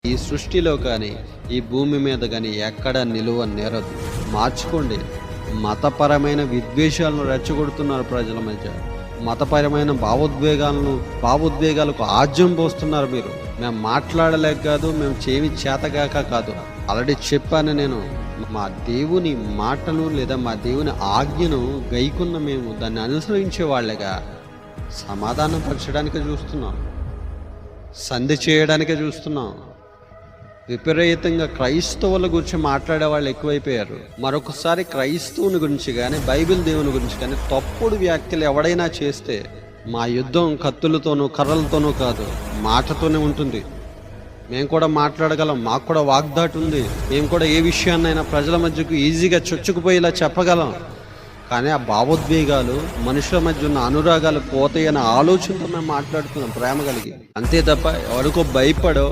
ఈ సృష్టిలో కానీ ఈ భూమి మీద కానీ ఎక్కడ నిలువ నేరదు. మార్చుకోండి. మతపరమైన విద్వేషాలను రెచ్చగొడుతున్నారు ప్రజల మధ్య. మతపరమైన భావోద్వేగాలకు ఆజ్యం పోస్తున్నారు మీరు. మేము మాట్లాడలేక కాదు, మేము చేవి చేతగాక కాదు. ఆల్రెడీ చెప్పాను నేను. మా దేవుని మాటలు లేదా మా దేవుని ఆజ్ఞను గైకున్న మేము దాన్ని అనుసరించే వాళ్ళగా సమాధానం పరచడానికే చూస్తున్నాం, సంధి చేయడానికే చూస్తున్నాం. విపరీతంగా క్రైస్తవుల గురించి మాట్లాడే వాళ్ళు ఎక్కువైపోయారు. మరొకసారి క్రైస్తవుని గురించి కానీ బైబిల్ దేవుని గురించి కానీ తప్పుడు వ్యాఖ్యలు ఎవడైనా చేస్తే మా యుద్ధం కత్తులతోనూ కర్రలతోనూ కాదు, మాటతోనే ఉంటుంది. మేము కూడా మాట్లాడగలం, మాకు కూడా వాగ్దాటి ఉంది. మేము కూడా ఏ విషయాన్నైనా ప్రజల మధ్యకు ఈజీగా చొచ్చుకుపోయేలా చెప్పగలం. కానీ ఆ భావోద్వేగాలు, మనుషుల మధ్య ఉన్న అనురాగాలు పోతాయన్న ఆలోచనతో మేము మాట్లాడుతున్నాం, ప్రేమ కలిగి. అంతే తప్ప ఎవరికో భయపడో